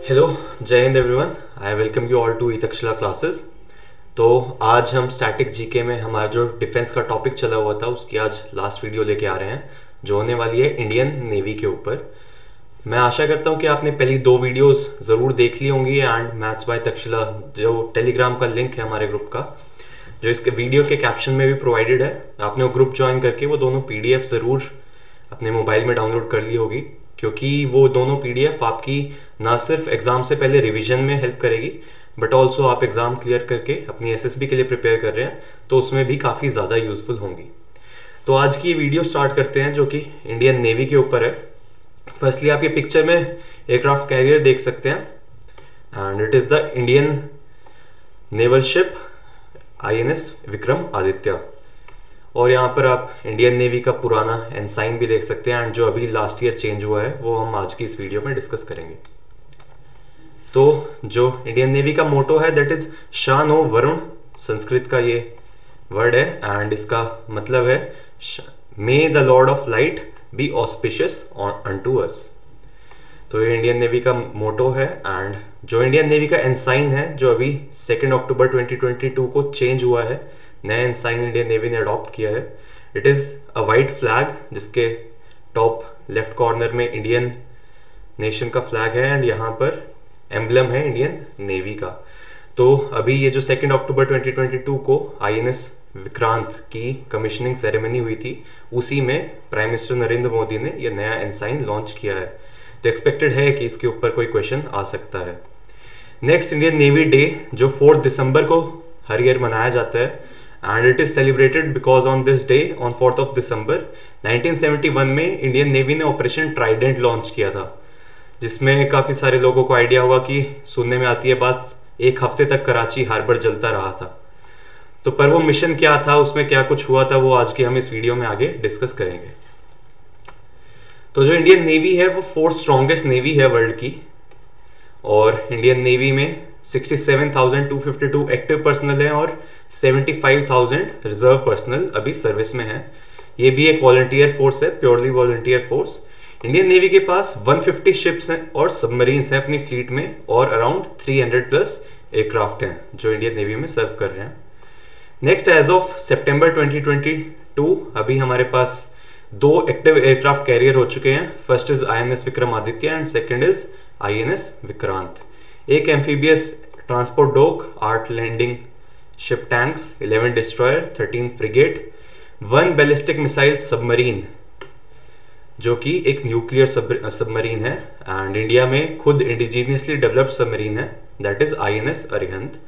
Hello, जय हिंद everyone. I welcome you all to e Takshashila classes. तो आज हम स्टैटिक जीके में हमारा जो डिफेंस का टॉपिक चला हुआ था उसकी आज लास्ट वीडियो लेके आ रहे हैं, जो होने वाली है इंडियन नेवी के ऊपर। मैं आशा करता हूँ कि आपने पहली दो वीडियोस ज़रूर देख ली होंगी एंड मैथ्स बाय तक्षशिला जो टेलीग्राम का लिंक है हमारे ग्रुप का, जो इसके वीडियो के कैप्शन में भी प्रोवाइडेड है, आपने वो ग्रुप ज्वाइन करके वो दोनों पीडीएफ ज़रूर अपने मोबाइल में डाउनलोड कर ली होगी, क्योंकि वो दोनों पीडीएफ आपकी ना सिर्फ एग्जाम से पहले रिवीजन में हेल्प करेगी बट ऑल्सो आप एग्जाम क्लियर करके अपनी एसएसबी के लिए प्रिपेयर कर रहे हैं तो उसमें भी काफ़ी ज़्यादा यूजफुल होंगी। तो आज की ये वीडियो स्टार्ट करते हैं जो कि इंडियन नेवी के ऊपर है। फर्स्टली आप ये पिक्चर में एयरक्राफ्ट कैरियर देख सकते हैं and it is the Indian naval ship INS Vikram Aditya. और यहाँ पर आप इंडियन नेवी का पुराना एनसाइन भी देख सकते हैं एंड जो अभी लास्ट ईयर चेंज हुआ है वो हम आज की इस वीडियो में डिस्कस करेंगे। तो जो इंडियन नेवी का मोटो है दैट इज शान ओ वरुण, संस्कृत का ये वर्ड है एंड इसका मतलब है मे the Lord of light B auspicious unto अस। तो ये इंडियन नेवी का मोटो है एंड जो इंडियन नेवी का एनसाइन है जो अभी 2 अक्टूबर 2022 को चेंज हुआ है, नया एनसाइन इंडियन नेवी ने अडॉप्ट किया है। It is a white flag जिसके टॉप लेफ्ट कॉर्नर में इंडियन नेशन का फ्लैग है एंड यहाँ पर एम्बलम है इंडियन नेवी का। तो अभी ये जो 2 अक्टूबर 2022 को आईएनएस विक्रांत की कमीशनिंग सेरेमनी हुई थी, उसी में प्राइम मिनिस्टर नरेंद्र मोदी ने ये नया एनसाइन लॉन्च किया है। तो एक्सपेक्टेड है कि इसके ऊपर कोई क्वेश्चन आ सकता है। नेक्स्ट इंडियन नेवी डे जो 4 दिसंबर को हर ईयर मनाया जाता है and it is celebrated because on this day on 4 दिसंबर 1971 में इंडियन नेवी ने ऑपरेशन ट्राइडेंट लॉन्च किया था, जिसमें काफ़ी सारे लोगों को आइडिया हुआ कि सुनने में आती है बात, 1 हफ्ते तक कराची हार्बर जलता रहा था। तो पर वो मिशन क्या था, उसमें क्या कुछ हुआ था, वो आज की हम इस वीडियो में आगे डिस्कस करेंगे। तो जो इंडियन नेवी है वो 4th स्ट्रॉन्गेस्ट नेवी है वर्ल्ड की और इंडियन नेवी में 67,252 एक्टिव पर्सनल हैं और 75,000 रिजर्व पर्सनल अभी सर्विस में है। ये भी एक वॉलंटियर फोर्स है, purely volunteer force. Indian navy के पास 150 शिप्स हैं और सबमरीन्स हैं अपनी फ्लीट में और अराउंड 300 प्लस एयरक्राफ्ट हैं जो इंडियन नेवी में सर्व कर रहे हैं। नेक्स्ट, एज ऑफ सितंबर 2022 अभी हमारे पास 2 एक्टिव एयरक्राफ्ट कैरियर हो चुके हैं। First is INS Vikramaditya and second is INS Vikrant. एक amphibious transport dock, 8 landing ship tanks, 11 destroyer, 13 frigate, 1 ballistic missile submarine जो कि एक न्यूक्लियर सबमरीन है एंड इंडिया में खुद इंडिजीनियसली डेवलप्ड सबमरीन है, that is INS Arihant.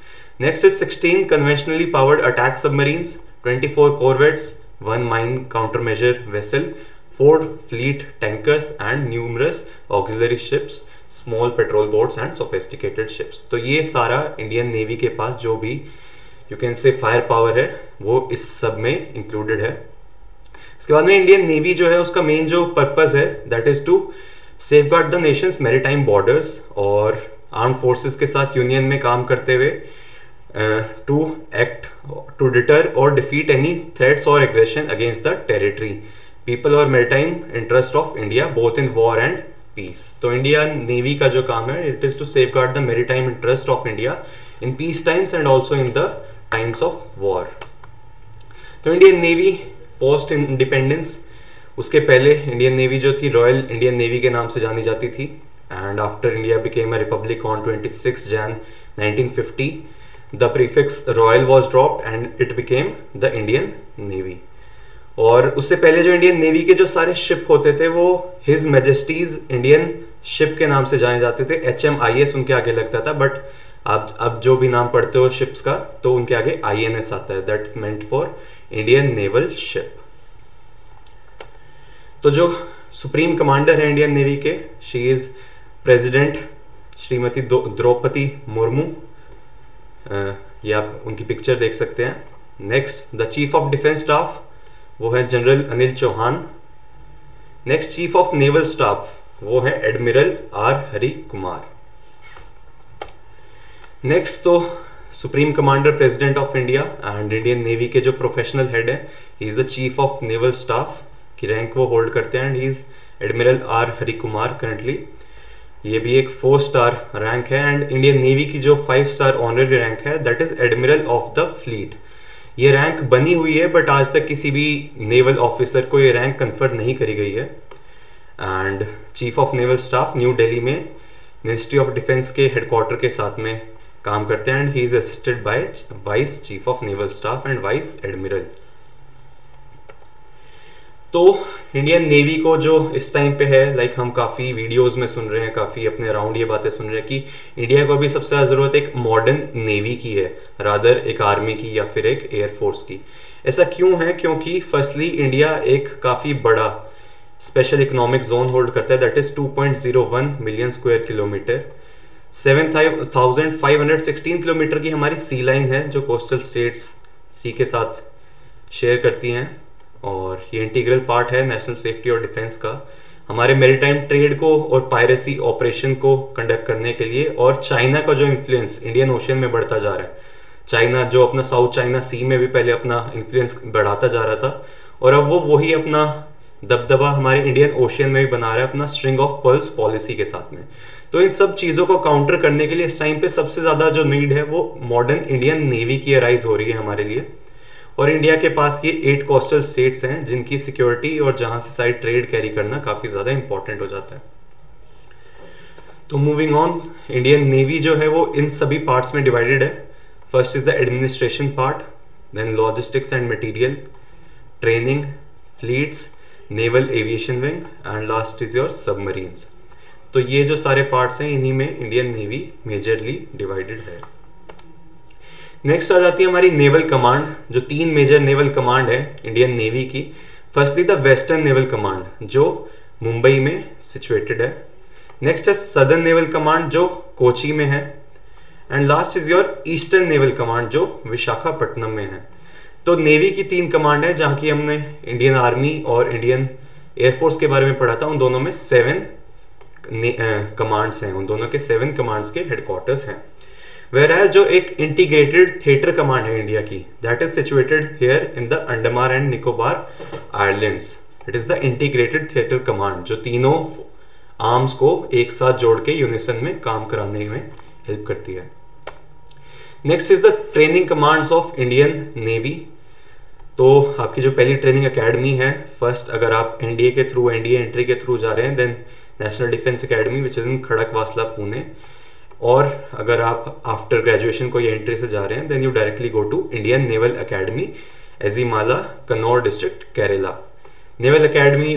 Next is 16 conventionally powered attack submarines, 24 corvettes, 1 mine counter measure vessel, 4 fleet tankers and numerous auxiliary ships, small patrol boats and sophisticated ships. तो ये सारा Indian navy के पास जो भी you can say fire power है वो इस सब में इंक्लूडेड है। इसके बाद में इंडियन नेवी जो है उसका मेन जो पर्पस है that is to safeguard the nations maritime borders और आर्म फोर्सेस के साथ यूनियन में काम करते हुए टू एक्ट टू डिटर और डिफीट एनी थ्रेट्स और aggression against the territory, people और maritime interest of India both in war and peace. तो इंडिया नेवी का जो काम है it is to safeguard the maritime interest of India in peace times and also in the times of war. तो Indian navy post independence, उसके पहले Indian navy जो थी रॉयल इंडियन नेवी के नाम से जानी जाती थी and after India became a republic on 26 Jain 1950 the prefix royal was dropped and it became the Indian navy. और उससे पहले जो इंडियन नेवी के जो सारे शिप होते थे वो हिज मैजेस्टीज इंडियन शिप के नाम से जाने जाते थे, HMIS उनके आगे लगता था, बट अब जो भी नाम पढ़ते हो शिप्स का तो उनके आगे INS आता है, that's meant for Indian naval ship. तो जो सुप्रीम कमांडर है इंडियन नेवी के, she is president Shrimati Droupadi Murmu, ये आप उनकी पिक्चर देख सकते हैं। Next the chief of defence staff वो है general Anil Chauhan. Next chief of naval staff वो है admiral R Hari Kumar. Next तो supreme commander president of India and Indian navy के जो प्रोफेशनल हेड है he is the chief of naval staff की rank वो होल्ड करते हैं and he is admiral R Hari Kumar currently. ये भी एक 4 स्टार रैंक है। एंड इंडियन नेवी की जो 5 स्टार ऑनररी रैंक है that is admiral of the fleet. ये रैंक बनी हुई है बट आज तक किसी भी नेवल ऑफिसर को ये रैंक कन्फर नहीं करी गई है। And chief of naval staff new Delhi में मिनिस्ट्री ऑफ डिफेंस के हेडक्वार्टर के साथ में काम करते हैं। And he is assisted by vice chief of naval staff and vice admiral. तो इंडियन नेवी को जो इस टाइम पे है, लाइक हम काफ़ी वीडियोस में सुन रहे हैं, काफ़ी अपने अराउंड ये बातें सुन रहे हैं कि इंडिया को अभी सबसे ज़्यादा ज़रूरत एक मॉडर्न नेवी की है रादर एक आर्मी की या फिर एक एयरफोर्स की। ऐसा क्यों है? क्योंकि फर्स्टली इंडिया एक काफ़ी बड़ा स्पेशल इकोनॉमिक जोन होल्ड करता है that is 2.01 million square kilometre. 7,516 kilometre की हमारी सी लाइन है जो कोस्टल स्टेट्स सी के साथ शेयर करती हैं, और ये इंटीग्रल पार्ट है नेशनल सेफ्टी और डिफेंस का, हमारे मैरीटाइम ट्रेड को और पायरेसी ऑपरेशन को कंडक्ट करने के लिए। और चाइना का जो इन्फ्लुएंस इंडियन ओशन में बढ़ता जा रहा है, चाइना जो अपना साउथ चाइना सी में भी पहले अपना इन्फ्लुएंस बढ़ाता जा रहा था और अब वो वही अपना दबदबा हमारे इंडियन ओशन में भी बना रहा है अपना स्ट्रिंग ऑफ पर्ल्स पॉलिसी के साथ में। तो इन सब चीज़ों को काउंटर करने के लिए इस टाइम पे सबसे ज़्यादा जो नीड है वो मॉडर्न इंडियन नेवी की अराइज हो रही है हमारे लिए। और इंडिया के पास ये 8 कोस्टल स्टेट्स हैं जिनकी सिक्योरिटी और जहां से सारी ट्रेड कैरी करना काफ़ी ज़्यादा इंपॉर्टेंट हो जाता है। तो मूविंग ऑन, इंडियन नेवी जो है वो इन सभी पार्ट्स में डिवाइडेड है। First is the administration part, then logistics and material, training, fleets, naval aviation wing and last is your submarines. तो ये जो सारे पार्ट्स हैं इन्हीं में इंडियन नेवी मेजरली डिवाइडेड है। नेक्स्ट आ जाती है हमारी नेवल कमांड, जो 3 मेजर नेवल कमांड है इंडियन नेवी की। Firstly the western naval command जो मुंबई में सिचुएटेड है। नेक्स्ट है सदर्न नेवल कमांड जो कोची में है। And last is your eastern naval command जो विशाखापट्टनम में है। तो नेवी की 3 कमांड है जहां की हमने इंडियन आर्मी और इंडियन एयरफोर्स के बारे में पढ़ा था। उन दोनों में 7 कमांड्स हैं, उन दोनों के 7 कमांड्स के हेडक्वार्टर्स हैं। Whereas जो एक इंटीग्रेटेड थिएटर कमांड है इंडिया की that is situated here in the Andaman and Nicobar islands. It is the integrated theatre command जो तीनों आर्म्स को एक साथ जोड़ के यूनिसन में काम कराने में हेल्प करती है। Next is the training commands of Indian navy. तो आपकी जो पहली ट्रेनिंग एकेडमी है, फर्स्ट अगर आप एनडीए के थ्रू, एनडीए एंट्री के थ्रू जा रहे हैं, then national defence academy which is in Khadakwasla Pune. और अगर आप आफ्टर ग्रेजुएशन कोई एंट्री से जा रहे हैं then you directly go to Indian naval academy Ezhimala, Kannur district, Kerala. Naval academy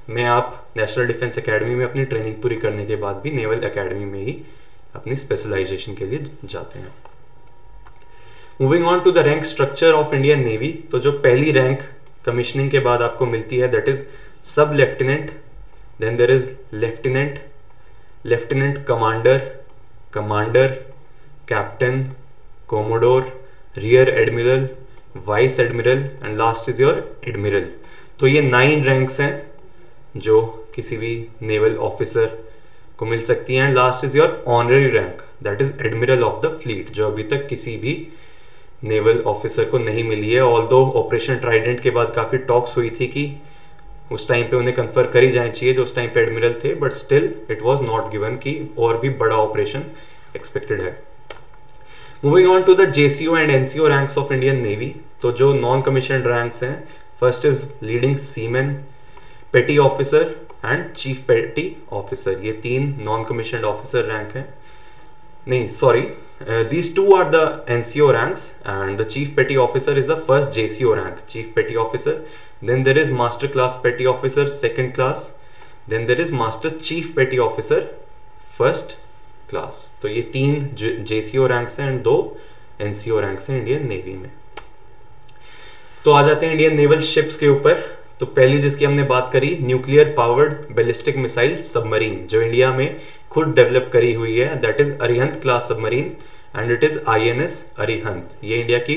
में आप नेशनल डिफेंस एकेडमी में अपनी ट्रेनिंग पूरी करने के बाद भी नेवल एकेडमी में ही अपनी स्पेशलाइजेशन के लिए जाते हैं। Moving on to the rank structure of Indian navy. तो जो पहली रैंक कमिश्निंग के बाद आपको मिलती है that is sub lieutenant, then there is lieutenant, lieutenant commander, commander, captain, commodore, rear admiral, vice admiral and last is your admiral. तो ये 9 रैंक्स हैं जो किसी भी नेवल ऑफिसर को मिल सकती हैं। And last is your honorary rank that is admiral of the fleet, जो अभी तक किसी भी नेवल ऑफिसर को नहीं मिली है। ऑल्दो ऑपरेशन ट्राइडेंट के बाद काफ़ी टॉक्स हुई थी कि उस टाइम पे उन्हें कन्फर करी जानी चाहिए जो उस टाइम पे एडमिरल थे, but still it was not given कि और भी बड़ा ऑपरेशन एक्सपेक्टेड है। Moving on to the JCO and NCO ranks of Indian navy. तो जो नॉन कमीशन्ड रैंक्स हैं, first is leading seaman, petty officer and chief petty officer. ये 3 non commissioned officer rank हैं। नहीं, sorry, these two are the NCO ranks and the chief petty officer is the first JCO rank, chief petty officer. Then there is master class petty officer second class, then there is master chief petty officer first class. तो ये 3 JCO ranks हैं and 2 NCO ranks हैं Indian navy में। तो आ जाते हैं Indian naval ships के ऊपर। तो पहली जिसकी हमने बात करी, nuclear powered ballistic missile submarine, जो इंडिया में खुद डेवलप करी हुई है, that is Arihant class submarine and it is INS Arihant. ये इंडिया की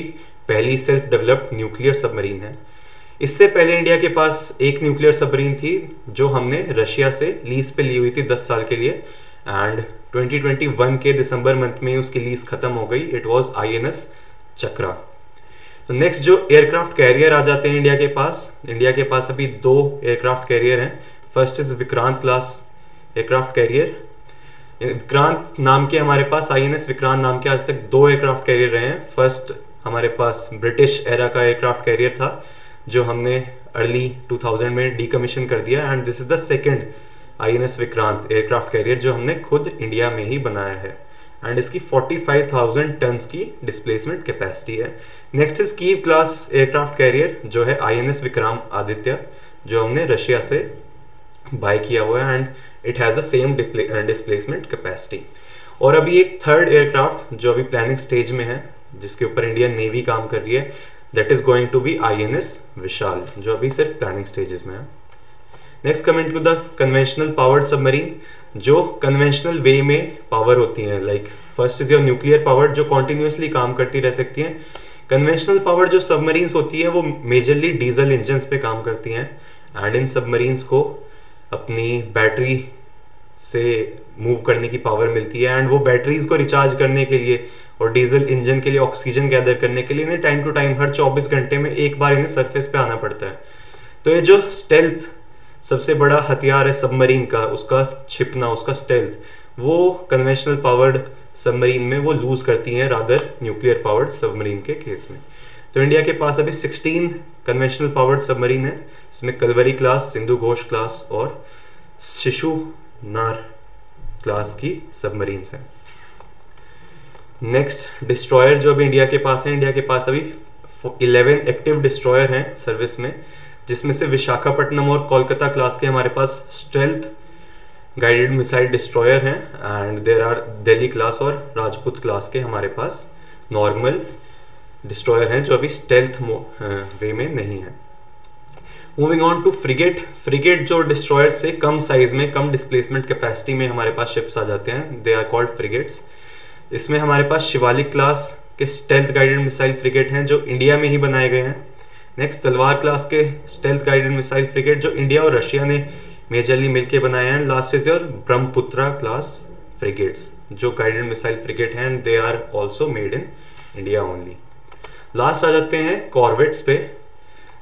पहली सेल्फ डेवलप्ड न्यूक्लियर सबमरीन है। इससे पहले इंडिया के पास एक न्यूक्लियर सबमरीन थी जो हमने रशिया से लीज पे ली हुई थी 10 साल के लिए, एंड 2021 के दिसंबर मंथ में उसकी लीज खत्म हो गई। इट वॉज INS चक्रा। तो नेक्स्ट जो एयरक्राफ्ट कैरियर आ जाते हैं इंडिया के पास। इंडिया के पास अभी 2 एयरक्राफ्ट कैरियर हैं। First is Vikrant class aircraft carrier, Vikrant नाम के हमारे पास INS विक्रांत नाम के आज तक 2 एयरक्राफ्ट कैरियर रहे हैं। फर्स्ट हमारे पास ब्रिटिश एरा का एयरक्राफ्ट कैरियर था जो हमने अर्ली 2000 में डीकमीशन कर दिया, and this is the second INS Vikrant aircraft carrier जो हमने खुद इंडिया में ही बनाया है, एंड इसकी 45,000 टन्स की डिस्प्लेसमेंट कैपेसिटी है। Next is Kyiv class aircraft carrier जो है INS विक्रम आदित्य, जो हमने रशिया से बाय किया हुआ है, and it has the same displacement capacity. और अभी एक थर्ड एयरक्राफ्ट जो अभी प्लानिंग स्टेज में है, जिसके ऊपर इंडियन नेवी काम कर रही है, that is going to be INS Vishal, जो अभी सिर्फ प्लानिंग स्टेजेस में है। Next coming to the conventional powered submarine, जो कन्वेंशनल वे में पावर होती हैं, like first is your nuclear power जो कॉन्टिन्यूसली काम करती रह सकती हैं। कन्वेंशनल पावर जो सबमरीन्स होती है वो मेजरली डीजल इंजन्स पे काम करती हैं, एंड इन सबमरीन्स को अपनी बैटरी से मूव करने की पावर मिलती है, एंड वो बैटरीज को रिचार्ज करने के लिए और डीजल इंजन के लिए ऑक्सीजन गैदर करने के लिए इन्हें टाइम टू टाइम हर 24 घंटे में एक बार इन्हें सरफेस पे आना पड़ता है। तो ये जो स्टेल्थ सबसे बड़ा हथियार है सबमरीन का, उसका छिपना, उसका स्टेल्थ, वो कन्वेंशनल पावर्ड सबमरीन में वो लूज करती हैं रादर न्यूक्लियर पावर्ड सबमरीन के केस में। तो इंडिया के पास अभी 16 कन्वेंशनल पावर्ड सबमरीन है, इसमें कलवरी क्लास, सिंधु घोष क्लास और शिशुनार क्लास की सबमरीन्स हैं। नेक्स्ट डिस्ट्रॉयर जो अभी इंडिया के पास है, इंडिया के पास अभी 11 एक्टिव डिस्ट्रॉयर हैं सर्विस में, जिसमें से विशाखापट्टनम और कोलकाता क्लास के हमारे पास स्टेल्थ गाइडेड मिसाइल डिस्ट्रॉयर हैं, and there are Delhi class और राजपूत क्लास के हमारे पास नॉर्मल डिस्ट्रॉयर हैं जो अभी स्टेल्थ वे में नहीं है। Moving on to frigate, frigate जो डिस्ट्रॉयर से कम साइज में, कम डिस्प्लेसमेंट कैपेसिटी में हमारे पास शिप्स आ जाते हैं, दे आर कॉल्ड फ्रिगेट्स। इसमें हमारे पास शिवालिक क्लास के स्टेल्थ गाइडेड मिसाइल फ्रिगेट हैं जो इंडिया में ही बनाए गए हैं। नेक्स्ट तलवार क्लास के स्टेल्थ गाइडेड मिसाइल फ्रिगेट जो इंडिया और रशिया ने मेजरली मिलकर बनाए हैं। Last is your Brahmaputra class frigates जो गाइडेड मिसाइल फ्रिगेट हैं, and they are also made in India only. Last आ जाते हैं कॉर्वेट्स पे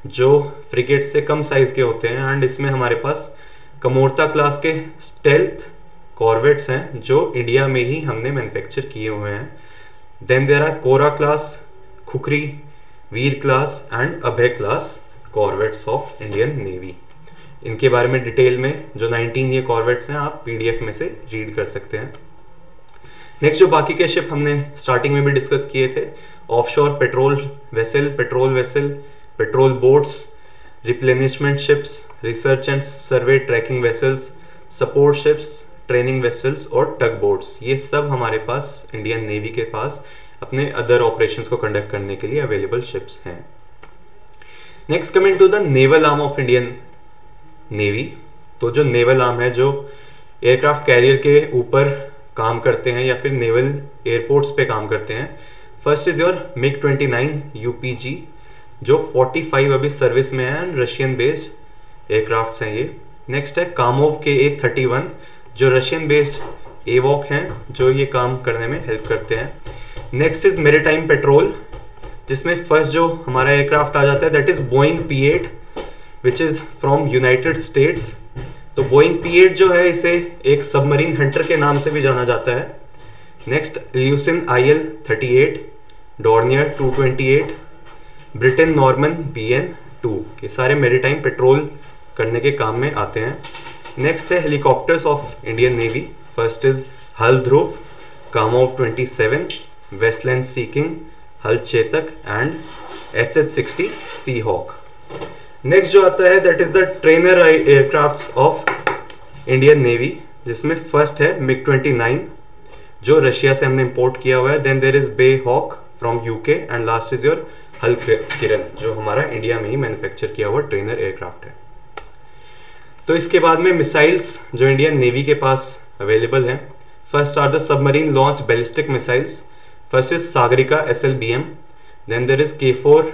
जो फ्रिगेट से कम साइज के होते हैं, एंड इसमें हमारे पास कमोर्ता क्लास के स्टेल्थ कॉर्वेट्स हैं जो इंडिया में ही हमने मैन्युफैक्चर किए हुए हैं। Then there are Kora class, Khukri, Veer class and Abhay class corvettes of Indian navy. इनके बारे में डिटेल में जो 19 ये कॉर्वेट्स हैं आप PDF में से रीड कर सकते हैं। नेक्स्ट जो बाकी के शिप हमने स्टार्टिंग में भी डिस्कस किए थे, offshore patrol vessel, patrol boats, replenishment ships, research and survey tracking vessels, support ships, training vessels और टग बोट्स, ये सब हमारे पास इंडियन नेवी के पास अपने अदर ऑपरेशंस को कंडक्ट करने के लिए अवेलेबल शिप्स हैं। Next coming to the naval arm of Indian navy, तो जो नेवल आर्म है जो एयरक्राफ्ट कैरियर के ऊपर काम करते हैं या फिर नेवल एयरपोर्ट्स पे काम करते हैं। First is your MiG-29 UPG जो 45 अभी सर्विस में है, एंड रशियन बेस्ड एयरक्राफ्ट्स हैं ये। नेक्स्ट है कामोव KA-31 जो रशियन बेस्ड एवॉक हैं जो ये काम करने में हेल्प करते हैं। नेक्स्ट इज मेरीटाइम पेट्रोल जिसमें फर्स्ट जो हमारा एयरक्राफ्ट आ जाता है that is Boeing P-8 which is from United states. तो बोइंग P-8 जो है इसे एक सबमरीन हंटर के नाम से भी जाना जाता है। Next leucine IL-38, Dornier 228, Britain Norman BN-2, ये सारे मेरीटाइम पेट्रोल करने के काम में आते हैं। नेक्स्ट है helicopters of Indian navy, first is HAL Dhruv, Kamov 27, Westland sea king, HAL Chetak and SH-60 sea hawk. Next जो आता है that is the trainer aircrafts of Indian navy जिसमें फर्स्ट है MiG-29 जो रशिया से हमने इंपोर्ट किया हुआ है। Then there is BAE Hawk from UK and last is your HAL Kiran जो हमारा इंडिया में ही मैन्युफैक्चर किया हुआ ट्रेनर एयरक्राफ्ट है। तो इसके बाद में मिसाइल्स जो इंडियन नेवी के पास अवेलेबल हैं, first are the submarine launched ballistic missiles, first is Sagarika SLBM, then there is K4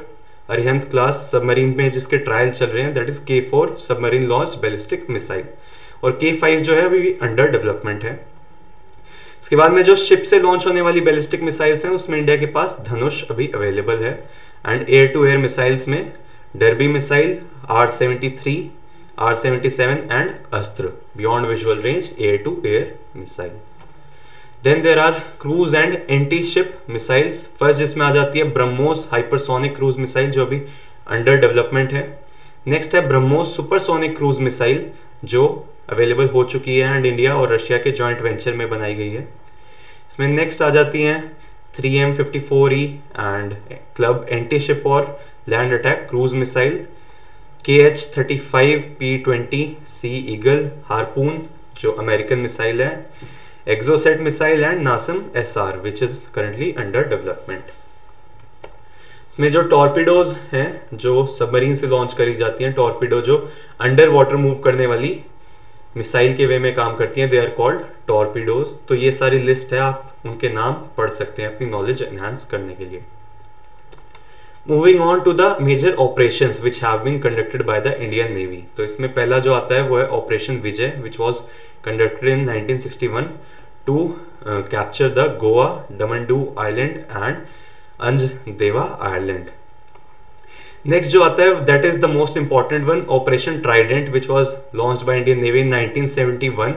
Arihant class submarine में जिसके ट्रायल चल रहे हैं, that is K4 submarine launched ballistic missile, और K5 जो है अभी अंडर डेवलपमेंट है। इसके बाद में जो शिप से लॉन्च होने वाली बैलिस्टिक मिसाइल्स हैं उसमें इंडिया के पास धनुष अभी अवेलेबल है, and air to air missiles में Derby missile, R-73, R-77 and Astra beyond visual range air to air missile. Then there are cruise and anti ship missiles. First जिसमें आ जाती है ब्रह्मोस हाइपरसोनिक क्रूज मिसाइल जो अभी अंडर डेवलपमेंट है। Next है BrahMos supersonic cruise missile जो अवेलेबल हो चुकी है एंड इंडिया और रशिया के जॉइंट वेंचर में बनाई गई है। इसमें नेक्स्ट आ जाती हैं 3M54E and club anti ship और land attack cruise missile, KH-35P20C eagle Harpoon जो अमेरिकन मिसाइल है, Exocet missile and NASM SR which is currently under development. इसमें जो टॉर्पिडोज हैं जो सबमरीन से लॉन्च करी जाती हैं, टॉर्पिडो जो अंडर वाटर मूव करने वाली मिसाइल के वे में काम करती हैं, दे आर कॉल्ड टॉर्पिडोज। तो ये सारी लिस्ट है, आप उनके नाम पढ़ सकते हैं अपनी नॉलेज एनहांस करने के लिए। Moving on to the major operations which have been conducted by the Indian navy. तो इसमें पहला जो आता है वो है operation Vijay which was conducted in 1961 to capture the Goa, दमन-दू island and अंजदेवा island. Next जो आता है that is the most important one, operation Trident which was launched by Indian navy in 1971,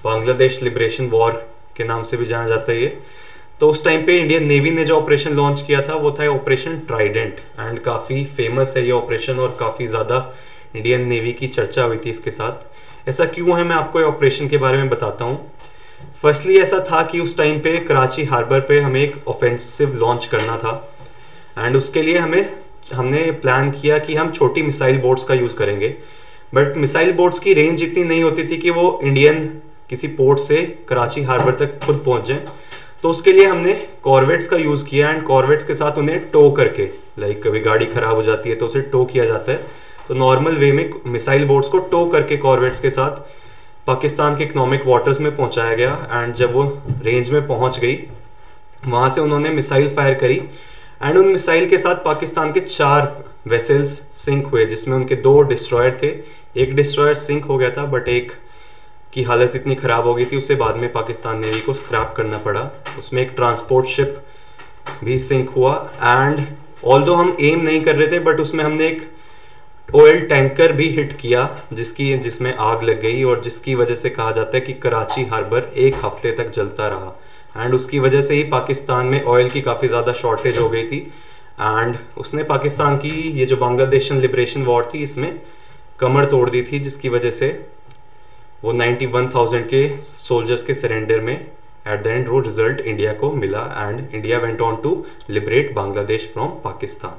Bangladesh liberation war के नाम से भी जाना जाता है ये। तो उस टाइम पे इंडियन नेवी ने जो ऑपरेशन लॉन्च किया था वो था ऑपरेशन ट्राइडेंट एंड काफ़ी फेमस है ये ऑपरेशन और काफ़ी ज़्यादा इंडियन नेवी की चर्चा हुई थी इसके साथ। ऐसा क्यों है मैं आपको ये ऑपरेशन के बारे में बताता हूँ। फर्स्टली ऐसा था कि उस टाइम पे कराची हार्बर पे हमें एक ऑफेंसिव लॉन्च करना था एंड उसके लिए हमने प्लान किया कि हम छोटी मिसाइल बोट्स का यूज़ करेंगे, बट मिसाइल बोट्स की रेंज इतनी नहीं होती थी कि वो इंडियन किसी पोर्ट से कराची हार्बर तक खुद पहुंच जाए। तो उसके लिए हमने कॉर्वेट्स का यूज़ किया एंड कॉर्वेट्स के साथ उन्हें टो करके, लाइक कभी गाड़ी खराब हो जाती है तो उसे टो किया जाता है, तो नॉर्मल वे में मिसाइल बोट्स को टो करके कॉर्वेट्स के साथ पाकिस्तान के इकोनॉमिक वाटर्स में पहुंचाया गया एंड जब वो रेंज में पहुंच गई वहाँ से उन्होंने मिसाइल फायर करी एंड उन मिसाइल के साथ पाकिस्तान के 4 वेसल्स सिंक हुए जिसमें उनके 2 डिस्ट्रॉयर थे। एक डिस्ट्रॉयर सिंक हो गया था बट एक की हालत इतनी ख़राब हो गई थी उसे बाद में पाकिस्तान नेवी को स्क्रैप करना पड़ा। उसमें एक ट्रांसपोर्ट शिप भी सिंक हुआ एंड ऑल्दो हम एम नहीं कर रहे थे बट उसमें हमने एक ऑयल टैंकर भी हिट किया जिसमें आग लग गई और जिसकी वजह से कहा जाता है कि कराची हार्बर 1 हफ्ते तक जलता रहा एंड उसकी वजह से ही पाकिस्तान में ऑयल की काफ़ी ज़्यादा शॉर्टेज हो गई थी एंड उसने पाकिस्तान की ये जो बांग्लादेशन लिबरेशन वॉर थी इसमें कमर तोड़ दी थी, जिसकी वजह से वो 91,000 के सोल्जर्स के सरेंडर में एट द एंड वो रिजल्ट इंडिया को मिला and India went on to liberate Bangladesh from Pakistan.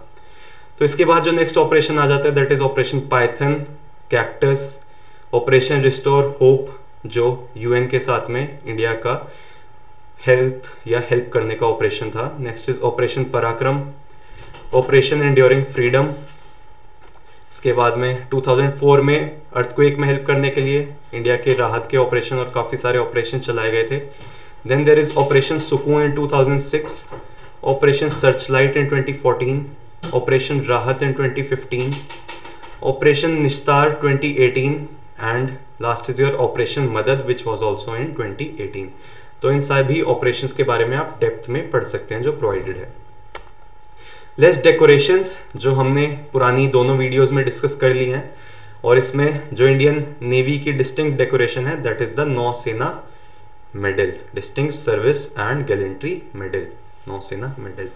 तो इसके बाद जो नेक्स्ट ऑपरेशन आ जाता है that is operation python, cactus, operation restore hope जो यूएन के साथ में इंडिया का हेल्प करने का ऑपरेशन था। नेक्स्ट इज ऑपरेशन पराक्रम, ऑपरेशन एंड्योरिंग फ्रीडम। इसके बाद में 2004 में अर्थक्वेक में हेल्प करने के लिए इंडिया के राहत के ऑपरेशन और काफ़ी सारे ऑपरेशन चलाए गए थे। देन देयर इज ऑपरेशन सुकून इन 2006, ऑपरेशन सर्चलाइट इन 2014, ऑपरेशन राहत इन 2015, ऑपरेशन निस्तार 2018 and last is your operation मदद विच वॉज ऑल्सो इन 2018। तो इन सभी ऑपरेशंस के बारे में आप डेप्थ में पढ़ सकते हैं जो प्रोवाइडेड है। लेस डेकोरेशंस जो हमने पुरानी दोनों वीडियोस में डिस्कस कर ली हैं और इसमें जो इंडियन नेवी की डिस्टिंक्ट डेकोरेशन है that is the Nausena medal, distinct service and gallantry medal, Nausena medal.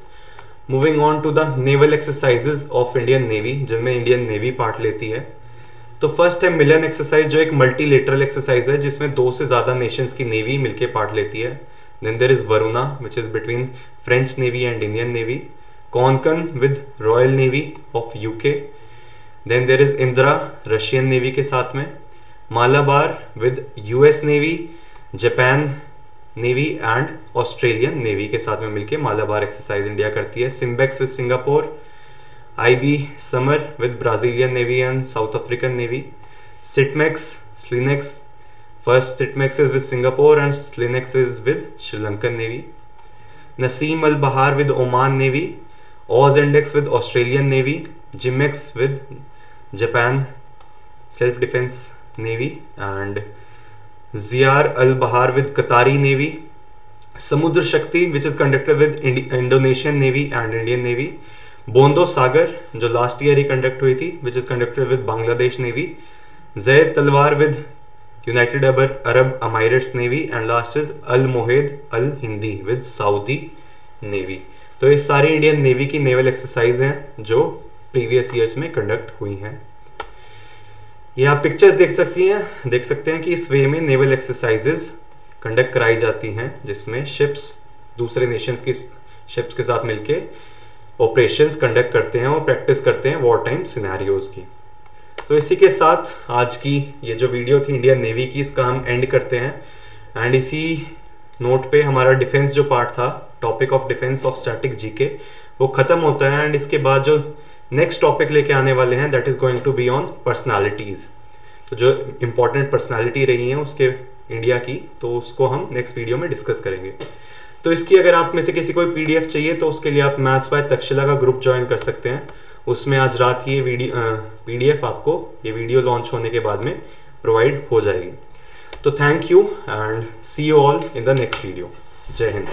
Moving on to the naval exercises of Indian navy जिनमें इंडियन नेवी पार्ट लेती है। तो फर्स्ट है मिलन एक्सरसाइज जो एक मल्टीलेटरल एक्सरसाइज है जिसमें 2 से ज़्यादा नेशंस की नेवी मिलके पार्ट लेती है। Then there is Varuna which is between French navy and Indian navy, Konkan with royal navy of UK, then there is Indra Russian navy के साथ में, Malabar with US navy, Japan navy and Australian navy के साथ में मिलके मालाबार एक्सरसाइज इंडिया करती है। SIMBEX with Singapore, IB SAMAR with Brazilian navy and South African navy, SITMEX SLINEX, first SITMEX is with Singapore and SLINEX is with Sri Lankan navy, Naseem Al Bahr with Oman navy, AUSINDEX with Australian navy, JIMEX with Japan self defence navy and Zair Al Bahr with Qatari navy, Samudra Shakti which is conducted with Indonesian navy and Indian navy, Bongo Sagar जो last year ही conduct हुई थी which is conducted with Bangladesh navy, Zayed Talwar with United Arab Emirates navy and last is Al Mohed Al Hindi with Saudi navy. तो ये सारी Indian navy की naval exercise हैं जो प्रीवियस ईयर्स में कंडक्ट हुई हैं। ये आप पिक्चर्स देख सकते हैं कि इस वे में नेवल एक्सरसाइजेज कंडक्ट कराई जाती हैं जिसमें शिप्स दूसरे नेशंस की शिप्स के साथ मिलके ऑपरेशंस कंडक्ट करते हैं और प्रैक्टिस करते हैं वॉर टाइम सिनेरियोज की। तो इसी के साथ आज की ये जो वीडियो थी इंडियन नेवी की, इसका हम एंड करते हैं। एंड इसी नोट पे हमारा डिफेंस जो पार्ट था, topic of defence of static GK, वो खत्म होता है। एंड इसके बाद जो नेक्स्ट टॉपिक लेके आने वाले हैं that is going to be on personalities. तो जो इंपॉर्टेंट पर्सनालिटी रही हैं उसके इंडिया की, तो उसको हम नेक्स्ट वीडियो में डिस्कस करेंगे। तो इसकी अगर आप में से किसी को पीडीएफ चाहिए तो उसके लिए आप मैथ्स बाय तक्षशिला का ग्रुप ज्वाइन कर सकते हैं। उसमें आज रात की ये पीडीएफ आपको ये वीडियो लॉन्च होने के बाद में प्रोवाइड हो जाएगी। तो thank you and see you all in the next video. जय हिंद।